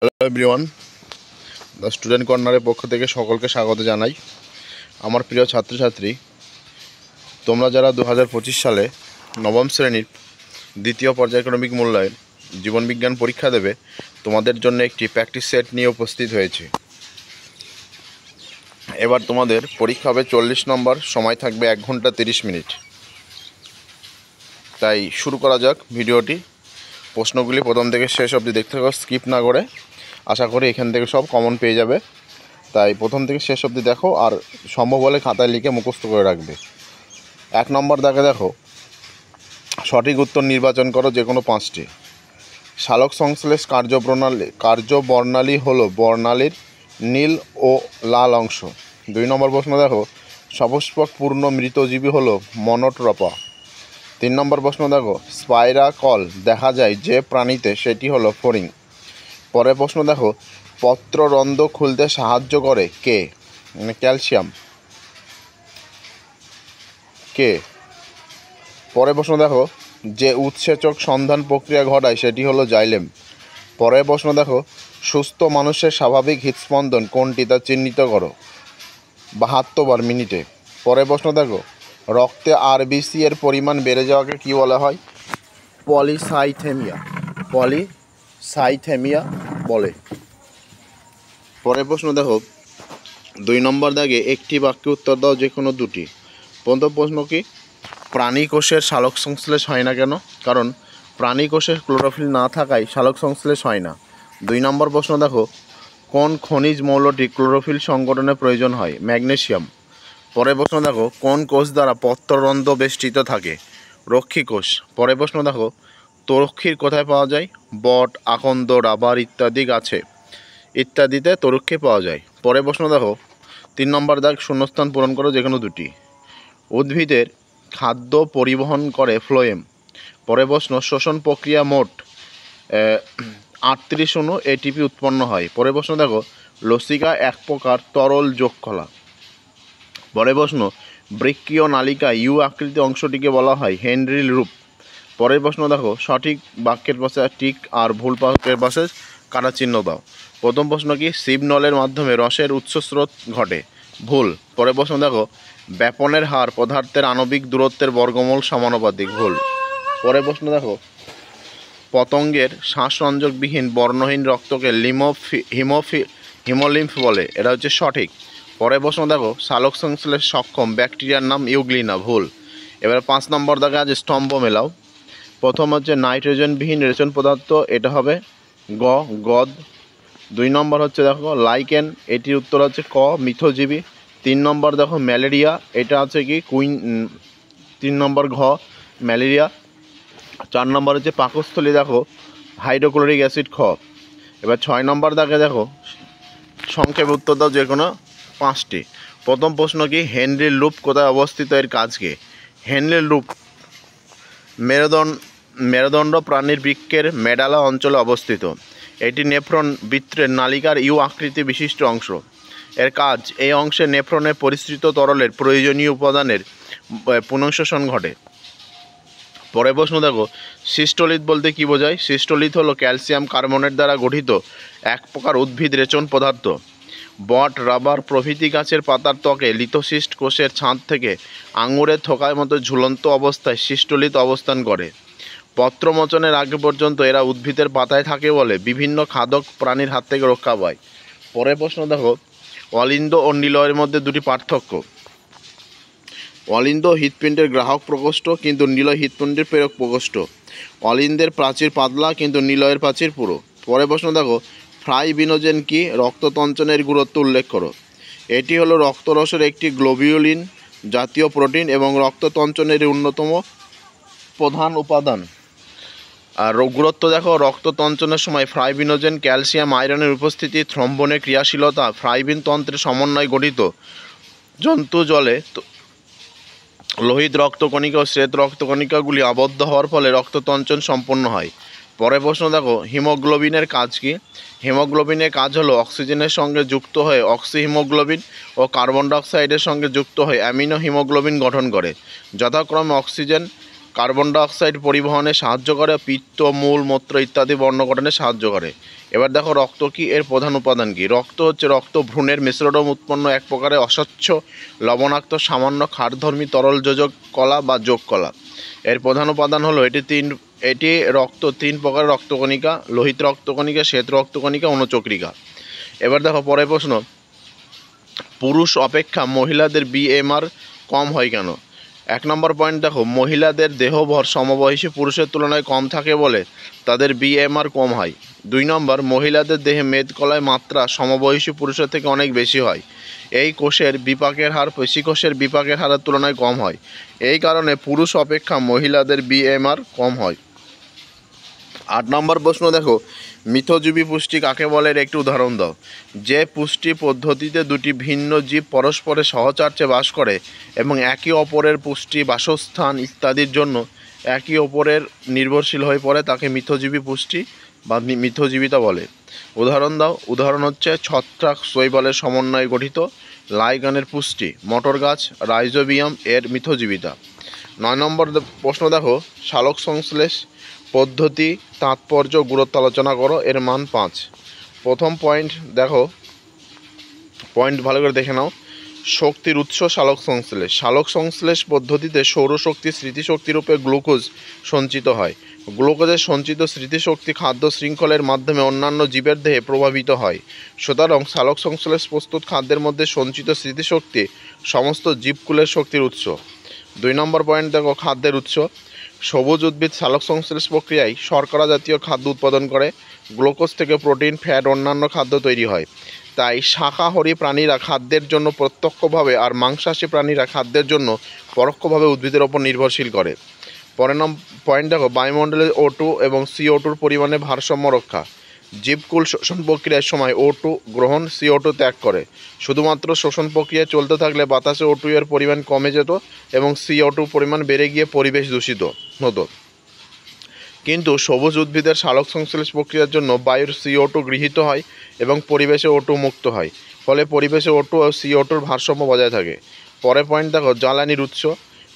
Hello everyone, the student কর্নারের পক্ষ থেকে সকলকে স্বাগত জানাই। আমার প্রিয় ছাত্রছাত্রী, তোমরা যারা 2025 সালে নবম শ্রেণীর দ্বিতীয় পর্যায়ক্রমিক মূল্যায়ন জীবনবিজ্ঞান পরীক্ষা দেবে, তোমাদের জন্য একটি প্র্যাকটিস সেট নিয়ে উপস্থিত হয়েছে। এবার তোমাদের পরীক্ষা হবে 40 নম্বর, সময় থাকবে 1 ঘন্টা 30 মিনিট। তাই শুরু করা যাক ভিডিওটি। প্রশ্নগুলি প্রথম থেকে শেষ অবধি দেখতে থাকো, স্কিপ না করে। আশা করি এখান থেকে সব কমন পেয়ে যাবে। তাই প্রথম থেকে শেষ অবধি দেখো, আর সম্ভব হলে খাতায় লিখে মুখস্থ করে রাখবে। 1 নম্বর দাগে দেখো, সঠিক উত্তর নির্বাচন করো যে কোনো 5টি। সালোক সংশ্লেষ কার্যবর্ণালী হলো বর্ণালীর নীল ও লাল অংশ। 2 নম্বর প্রশ্ন দেখো, সপুষ্পক পূর্ণ মৃতজীবী হলো মনোট্রপা। 3 নম্বর প্রশ্ন দেখো, স্পাইরাকল দেখা যায় যে প্রাণীতে, সেটি হলো ফড়িং। পরের প্রশ্ন দেখো, পত্ররন্ধ্র খুলতে সাহায্য করে কে? ক্যালসিয়াম। কে? পরের প্রশ্ন দেখো, যে উৎসেচক সন্ধান প্রক্রিয়া ঘটায় সেটি হলো জাইলেম। পরের প্রশ্ন দেখো, সুস্থ মানুষের স্বাভাবিক হৃদস্পন্দন কোনটি তা চিহ্নিত করো। 72 বার মিনিটে। পরের প্রশ্ন দেখো, রক্তে আরবিসি এর পরিমাণ বেড়ে যাওয়াকে কী বলা হয়? পলিসাইথেমিয়া বলে। পরের প্রশ্ন দেখো, 2 নম্বর দাগে একটি বাক্যে উত্তর দাও যে কোনো 2টি। প্রথম প্রশ্ন কি, প্রাণী কোষের সালোক সংশ্লেষ হয় না কেন? কারণ প্রাণী কোষের ক্লোরোফিল না থাকায় সালোক সংশ্লেষ হয় না। 2 নম্বর প্রশ্ন দেখো, কোন খনিজ মৌলটি ক্লোরোফিল সংগঠনের প্রয়োজন হয়? ম্যাগনেসিয়াম। পরের প্রশ্ন দেখো, কোন কোষ দ্বারা পত্ররন্ধ্র বেষ্টিত থাকে? রক্ষী কোষ। পরের প্রশ্ন দেখো, তরক্ষীর কোথায় পাওয়া যায়? বট, আকন্দ, রাবার ইত্যাদিতে তরক্ষী পাওয়া যায়। পরের প্রশ্ন দেখো, 3 নম্বর দাগ, শূন্যস্থান পূরণ করো যে কোনো 2টি। উদ্ভিদের খাদ্য পরিবহন করে ফ্লোয়েম। পরের প্রশ্ন, শোষণ প্রক্রিয়া মোট 38 অণু এটিপি উৎপন্ন হয়। পরের প্রশ্ন দেখো, লসিকা এক প্রকার তরল যোগকলা। পরের প্রশ্ন, বৃক্কীয় নালিকা ইউ আকৃতি অংশটিকে বলা হয় হেনরি লুপ। পরের প্রশ্ন দেখো, সঠিক বাক্যের পাশে টিক আর ভুল বাক্যের পাশে কাটা চিহ্ন দাও। প্রথম প্রশ্ন কি, শিবনলের মাধ্যমে রসের উৎসস্রোত ঘটে। ভুল। পরের প্রশ্ন দেখো, ব্যাপনের হার পদার্থের আণবিক দূরত্বের বর্গমূল সমানুপাতিক। ভুল। পরের প্রশ্ন দেখো, পতঙ্গের শ্বাসরঞ্জকবিহীন বর্ণহীন রক্তকে হিমোলিম্ফ বলে। এটা হচ্ছে সঠিক। পরের প্রশ্ন দেখো, সালোক সংশ্লেষ সক্ষম ব্যাকটেরিয়ার নাম ইউগ্লিনা। ভুল। এবার 5 নম্বর দাগে আজ স্তম্ভ মেলাও। প্রথম হচ্ছে নাইট্রোজেনবিহীন রেচন পদার্থ, এটা হবে গদ। 2 নম্বর হচ্ছে দেখো লাইকেন, এটির উত্তর হচ্ছে ক, মিথজীবী। 3 নম্বর দেখো ম্যালেরিয়া, এটা আছে কি 3 নম্বর ঘ, ম্যালেরিয়া। 4 নম্বর হচ্ছে পাকস্থলী, দেখো হাইড্রোক্লোরিক অ্যাসিড খ। এবার 6 নম্বর দাগে দেখো সংক্ষেপে উত্তর দাও যে কোনো 5টি। প্রথম প্রশ্ন কি, হেনরি লুপ কোথায় অবস্থিত, এর কাজ কি? হেনরি লুপ মেরুদণ্ড প্রাণীর বৃক্কের মেডালা অঞ্চলে অবস্থিত। এটি নেফ্রন বৃত্তের নালিকার ইউ আকৃতি বিশিষ্ট অংশ। এর কাজ, এই অংশে নেফ্রনের পরিস্রুত তরলের প্রয়োজনীয় উপাদানের পুনঃশোষণ ঘটে। পরের প্রশ্ন দেখো, সিস্টোলিথ বলতে কী বোঝায়? সিস্টোলিথ হলো ক্যালসিয়াম কার্বনেট দ্বারা গঠিত এক প্রকার উদ্ভিদ রেচন পদার্থ। বট, রাবার প্রভৃতি গাছের পাতার ত্বকে লিথোসিস্ট কোষের ছাদ থেকে আঙুরের থোকার মতো ঝুলন্ত অবস্থায় সিস্টোলিথ অবস্থান করে। পত্রমোচনের আগে পর্যন্ত এরা উদ্ভিদের পাতায় থাকে বলে বিভিন্ন খাদক প্রাণীর হাত থেকে রক্ষা পায়। পরের প্রশ্ন দেখো, অলিন্দ ও নিলয়ের মধ্যে 2টি পার্থক্য। অলিন্দ হৃৎপিণ্ডের গ্রাহক প্রকোষ্ঠ, কিন্তু নিলয় হৃৎপিণ্ডের প্রেরক প্রকোষ্ঠ। অলিন্দের প্রাচীর পাতলা, কিন্তু নিলয়ের প্রাচীর পুরো। পরের প্রশ্ন দেখো, ফাইব্রিনোজেন কি? রক্ততঞ্চনের গুরুত্ব উল্লেখ করো। এটি হলো রক্তরসের একটি গ্লোবিউলিন জাতীয় প্রোটিন এবং রক্ততঞ্চনের অন্যতম প্রধান উপাদান। আর গুরুত্ব দেখো, রক্ততঞ্চনের সময় ফাইব্রিনোজেন, ক্যালসিয়াম, আয়রনের উপস্থিতি, থ্রম্বনের ক্রিয়াশীলতা, ফাইব্রিন তন্ত্রের সমন্বয়ে গঠিত জন্তু জলে লোহিত রক্তকণিকা ও শ্বেত রক্তকণিকাগুলি আবদ্ধ হওয়ার ফলে রক্ততঞ্চন সম্পন্ন হয়। পরের প্রশ্ন দেখো, হিমোগ্লোবিনের কাজ কি? হিমোগ্লোবিনের কাজ হলো অক্সিজেনের সঙ্গে যুক্ত হয়ে অক্সিহিমোগ্লোবিন ও কার্বন ডাইঅক্সাইডের সঙ্গে যুক্ত হয়ে অ্যামিনো হিমোগ্লোবিন গঠন করে। যথাক্রমে অক্সিজেন কার্বন ডাইঅক্সাইড পরিবহনে সাহায্য করে, পিত্ত, মূল, মূত্র ইত্যাদি বর্ণ গঠনে সাহায্য করে। এবার দেখো রক্ত কি, এর প্রধান উপাদান কি। রক্ত হচ্ছে রক্ত ভ্রূণের মেসোডোম উৎপন্ন এক প্রকারের অস্বচ্ছ লবণাক্ত সামান্য ক্ষারধর্মী তরল যোজক কলা বা যোগ কলা। এর প্রধান উপাদান হলো এটি রক্ত তিন প্রকার রক্তকণিকা: লোহিত রক্তকণিকা, শ্বেত রক্তকণিকা, অনুচক্রিকা। এবার দেখো পরের প্রশ্ন, পুরুষ অপেক্ষা মহিলাদের বিএমআর কম হয় কেন। 1 নম্বর পয়েন্ট দেখো, মহিলাদের দেহভর সমবয়সী পুরুষের তুলনায় কম থাকে বলে তাদের বিএমআর কম হয়। 2 নম্বর, মহিলাদের দেহে মেদকলায় মাত্রা সমবয়সী পুরুষের থেকে অনেক বেশি হয়। এই কোষের বিপাকের হার পেশিকোষের বিপাকের হারের তুলনায় কম হয়। এই কারণে পুরুষ অপেক্ষা মহিলাদের বিএমআর কম হয়। 8 নম্বর প্রশ্ন দেখো, মিথজীবী পুষ্টি কাকে বলে, এর একটি উদাহরণ দাও। যে পুষ্টি পদ্ধতিতে দুটি ভিন্ন জীব পরস্পরের সহচার্যে বাস করে এবং একে অপরের পুষ্টি, বাসস্থান ইত্যাদির জন্য একে অপরের নির্ভরশীল হয়ে পড়ে তাকে মিথজীবী পুষ্টি বা মিথজীবিতা বলে। উদাহরণ দাও। উদাহরণ হচ্ছে ছত্রাক শৈবালের সমন্বয়ে গঠিত লাইগানের পুষ্টি, মটর গাছ, রাইজোবিয়াম এর মিথজীবিতা। 9 নম্বর প্রশ্ন দেখো, সালোক সংশ্লেষ পদ্ধতি, তাৎপর্য, গুরুত্ব আলোচনা করো, এর মান 5। প্রথম পয়েন্ট দেখো, পয়েন্ট ভালো করে দেখে নাও। শক্তির উৎস সালোক সংশ্লেষ। সালোক সংশ্লেষ পদ্ধতিতে সৌরশক্তি স্মৃতিশক্তিরূপে গ্লুকোজ সঞ্চিত হয়। গ্লুকোজের সঞ্চিত স্মৃতিশক্তি খাদ্য শৃঙ্খলের মাধ্যমে অন্যান্য জীবের দেহে প্রভাবিত হয়। সুতরাং সালোক সংশ্লেষ প্রস্তুত খাদ্যের মধ্যে সঞ্চিত স্মৃতিশক্তি সমস্ত জীবকুলের শক্তির উৎস। 2 নম্বর পয়েন্ট দেখো, খাদ্যের উৎস। সবুজ উদ্ভিদ সালোক সংশ্লেষ প্রক্রিয়ায় শর্করা জাতীয় খাদ্য উৎপাদন করে। গ্লুকোজ থেকে প্রোটিন, ফ্যাট, অন্যান্য খাদ্য তৈরি হয়। তাই শাকাহারী প্রাণীরা খাদ্যের জন্য প্রত্যক্ষভাবে আর মাংসাশী প্রাণীরা খাদ্যের জন্য পরোক্ষভাবে উদ্ভিদের ওপর নির্ভরশীল করে। পরের পয়েন্ট দেখো, বায়ুমণ্ডলে O2 এবং CO2 পরিমাণে ভারসাম্য রক্ষা। জীবকুল শোষণ প্রক্রিয়ার সময় O2 গ্রহণ, CO2 ত্যাগ করে। শুধুমাত্র শোষণ প্রক্রিয়া চলতে থাকলে বাতাসে O2 এর পরিমাণ কমে যেত এবং CO2 পরিমাণ বেড়ে গিয়ে পরিবেশ দূষিত হতো। কিন্তু সবুজ উদ্ভিদের সালোক সংশ্লেষ প্রক্রিয়ার জন্য বায়ুর CO2 গৃহীত হয় এবং পরিবেশে O2 মুক্ত হয়। ফলে পরিবেশে O2 ও CO2 ভারসাম্য বজায় থাকে। পরের পয়েন্ট দেখো, জ্বালানির উৎস।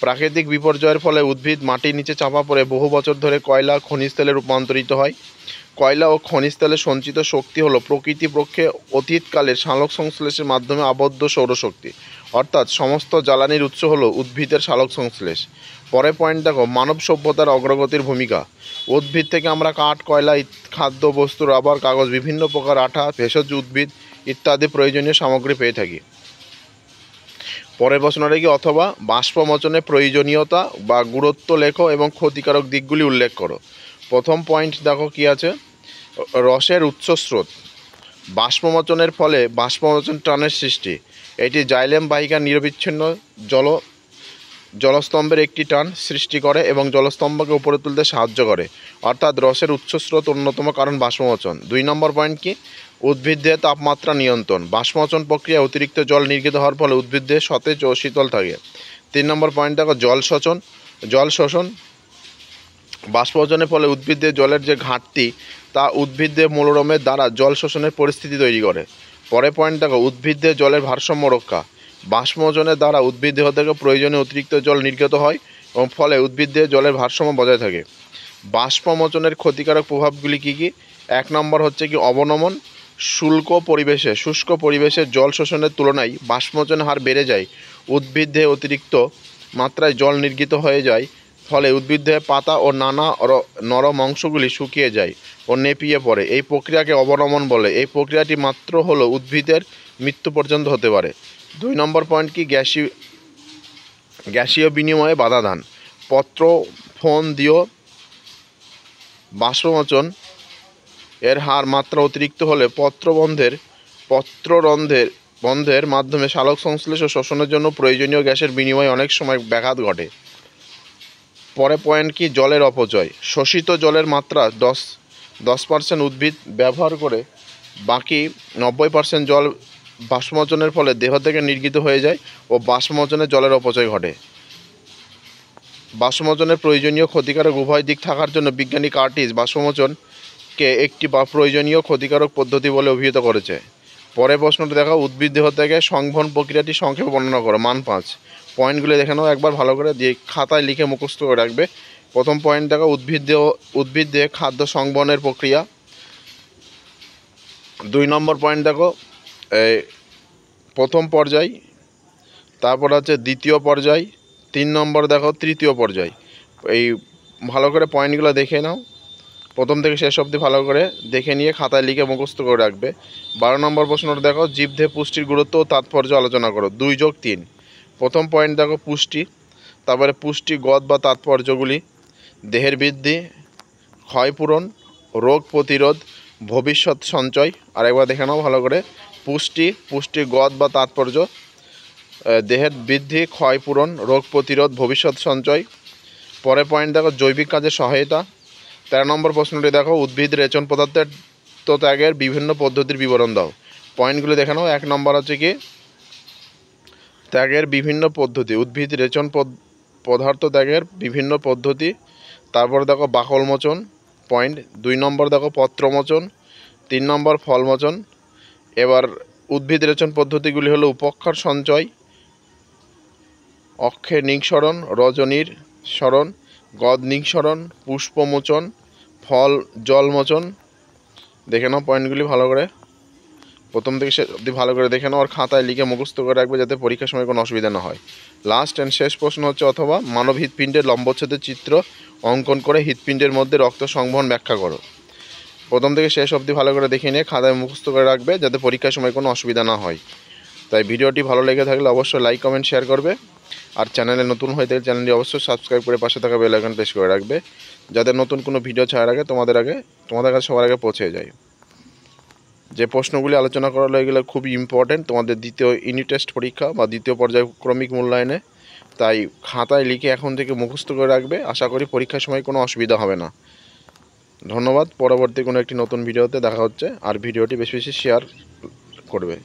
প্রাকৃতিক বিপর্যয়ের ফলে উদ্ভিদ মাটির নিচে চাপা পড়ে বহু বছর ধরে কয়লা খনিজ তেলে রূপান্তরিত হয়। কয়লা ও খনিজ তেলে সঞ্চিত শক্তি হলো প্রকৃতিপক্ষে অতীতকালের সালোক সংশ্লেষের মাধ্যমে আবদ্ধ সৌরশক্তি। অর্থাৎ সমস্ত জ্বালানির উৎস হলো উদ্ভিদের সালোক সংশ্লেষ। পরের পয়েন্ট দেখো, মানব সভ্যতার অগ্রগতির ভূমিকা। উদ্ভিদ থেকে আমরা কাঠ, কয়লা, খাদ্য বস্তু, রাবার, কাগজ, বিভিন্ন প্রকার আঠা, ভেষজ উদ্ভিদ ইত্যাদি প্রয়োজনীয় সামগ্রী পেয়ে থাকি। পরের প্রশ্নটা কি, অথবা বাষ্পমোচনের প্রয়োজনীয়তা বা গুরুত্ব লেখো এবং ক্ষতিকারক দিকগুলি উল্লেখ করো। প্রথম পয়েন্ট দেখো কি আছে, রসের উৎসস্রোত। বাষ্পমোচনের ফলে বাষ্পমোচন টানের সৃষ্টি। এটি জাইলেম বাহিকা নিরবিচ্ছিন্ন জলস্তম্ভের একটি টান সৃষ্টি করে এবং জলস্তম্ভকে উপরে তুলতে সাহায্য করে। অর্থাৎ রসের উৎসস্রোত অন্যতম কারণ বাষ্পমোচন। 2 নম্বর পয়েন্ট কি, উদ্ভিদের তাপমাত্রা নিয়ন্ত্রণ। বাষ্পমোচন প্রক্রিয়ায় অতিরিক্ত জল নির্গত হওয়ার ফলে উদ্ভিদের সতেজ ও শীতল থাকে। 3 নম্বর পয়েন্ট দেখো, জল শোষণ। বাষ্পমোচনের ফলে উদ্ভিদের জলের যে ঘাটতি তা উদ্ভিদের মূলরমের দ্বারা জল শোষণের পরিস্থিতি তৈরি করে। পরের পয়েন্ট দেখো, উদ্ভিদের জলের ভারসাম্য রক্ষা। বাষ্পমোচনের দ্বারা উদ্ভিদ দেহ থেকে প্রয়োজনীয় অতিরিক্ত জল নির্গত হয় এবং ফলে উদ্ভিদের জলের ভারসাম্য বজায় থাকে। বাষ্পমোচনের ক্ষতিকারক প্রভাবগুলি কী কী? 1 নম্বর হচ্ছে কি, অবনমন। শুষ্ক পরিবেশে জল শোষণের তুলনায় বাষ্পমোচনের হার বেড়ে যায়। উদ্ভিদ দেহে অতিরিক্ত মাত্রায় জল নির্গত হয়ে যায়, ফলে উদ্ভিদ দেহে পাতা ও নানা নরম অংশগুলি শুকিয়ে যায় ও নেপিয়ে পড়ে। এই প্রক্রিয়াকে অবনমন বলে। এই প্রক্রিয়াটি মাত্র হলো উদ্ভিদের মৃত্যু পর্যন্ত হতে পারে। 2 নম্বর পয়েন্ট কি, গ্যাসীয় বিনিময়ে বাধাদান। পত্র, ফোন দিয়েও বাষ্পমোচন এর হার মাত্রা অতিরিক্ত হলে পত্ররন্ধ্রের মাধ্যমে সালোক সংশ্লেষ ও শোষণের জন্য প্রয়োজনীয় গ্যাসের বিনিময়ে অনেক সময় ব্যাঘাত ঘটে। পরে পয়েন্ট কি, জলের অপচয়। শোষিত জলের মাত্রা 10% উদ্ভিদ ব্যবহার করে, বাকি 90% জল বাষ্পমোচনের ফলে দেহ থেকে নির্গত হয়ে যায় ও বাষ্পমোচনে জলের অপচয় ঘটে। বাষ্পমোচনের প্রয়োজনীয় ক্ষতিকারক উভয় দিক থাকার জন্য বিজ্ঞানী কার্টিস বাষ্পমোচনকে একটি প্রয়োজনীয় ক্ষতিকারক পদ্ধতি বলে অভিহিত করেছে। পরের প্রশ্নটা দেখো, উদ্ভিদ দেহ থেকে সংবহন প্রক্রিয়াটি সংক্ষেপে বর্ণনা করো। মান 5। পয়েন্টগুলো দেখে নাও একবার ভালো করে, দিয়ে খাতায় লিখে মুখস্থ করে রাখবে। প্রথম পয়েন্ট দেখো উদ্ভিদ দিয়ে খাদ্য সংবহনের প্রক্রিয়া। 2 নম্বর পয়েন্ট দেখো এই প্রথম পর্যায়, তারপর হচ্ছে দ্বিতীয় পর্যায়, 3 নম্বর দেখো তৃতীয় পর্যায়। এই ভালো করে পয়েন্টগুলো দেখে নাও, প্রথম থেকে শেষ অবধি ভালো করে দেখে নিয়ে খাতায় লিখে মুখস্থ করে রাখবে। 12 নম্বর প্রশ্নটা দেখো জীবদেহে পুষ্টির গুরুত্ব ও তাৎপর্য আলোচনা করো। 2+3। প্রথম পয়েন্ট দেখো পুষ্টি, তারপরে পুষ্টিগত বা তাৎপর্যগুলি: দেহের বৃদ্ধি, ক্ষয়পূরণ, রোগ প্রতিরোধ, ভবিষ্যৎ সঞ্চয়। আরেকবার দেখে নাও ভালো করে, পুষ্টিগত বা তাৎপর্য, দেহের বৃদ্ধি, ক্ষয়পূরণ, রোগ প্রতিরোধ, ভবিষ্যৎ সঞ্চয়। পরের পয়েন্ট দেখো জৈবিক কাজে সহায়তা। 13 নম্বর প্রশ্নটি দেখো উদ্ভিদ রেচন পদার্থের ত্যাগের বিভিন্ন পদ্ধতির বিবরণ দাও। পয়েন্টগুলি দেখে নাও। 1 নম্বর হচ্ছে কি ত্যাগের বিভিন্ন পদ্ধতি, উদ্ভিদ রেচন পদার্থ ত্যাগের বিভিন্ন পদ্ধতি। তারপর দেখো বাকলমোচন পয়েন্ট। 2 নম্বর দেখো পত্রমোচন, 3 নম্বর ফলমোচন। এবার উদ্ভিদ রেচন পদ্ধতিগুলি হলো উপক্ষার সঞ্চয়, অক্ষে নিঃসরণ, রজনীর সরণ, গদ নিঃসরণ, পুষ্পমোচন, ফল জলমোচন। দেখে নাও পয়েন্টগুলি ভালো করে, প্রথম থেকে শেষ অবধি ভালো করে দেখে নাও আর খাতায় লিখে মুখস্থ করে রাখবে যাতে পরীক্ষার সময় কোনো অসুবিধা না হয়। লাস্ট অ্যান্ড শেষ প্রশ্ন হচ্ছে অথবা মানব হৃৎপিণ্ডের লম্বচ্ছেদের চিত্র অঙ্কন করে হৃৎপিণ্ডের মধ্যে রক্ত সংবহন ব্যাখ্যা করো। প্রথম থেকে শেষ অবধি ভালো করে দেখে নিয়ে খাতায় মুখস্থ করে রাখবে যাতে পরীক্ষার সময় কোনো অসুবিধা না হয়। তাই ভিডিওটি ভালো লেগে থাকলে অবশ্যই লাইক কমেন্ট শেয়ার করবে, আর চ্যানেলে নতুন হয়ে থাকলে চ্যানেলটি অবশ্যই সাবস্ক্রাইব করে পাশে থাকা বেল আইকন প্রেস করে রাখবে যাতে নতুন কোনো ভিডিও ছাড়ার আগে তোমাদের কাছে সবার আগে পৌঁছে যায়। যে প্রশ্নগুলি আলোচনা করা হলো এগুলো খুবই ইম্পর্টেন্ট তোমাদের দ্বিতীয় ইউনিট টেস্ট পরীক্ষা বা দ্বিতীয় পর্যায়ক্রমিক মূল্যায়নে। তাই খাতায় লিখে এখন থেকে মুখস্থ করে রাখবে, আশা করি পরীক্ষার সময় কোনো অসুবিধা হবে না। ধন্যবাদ। পরবর্তী কোনো একটি নতুন ভিডিওতে দেখা হচ্ছে, আর ভিডিওটি বেশি বেশি শেয়ার করবে।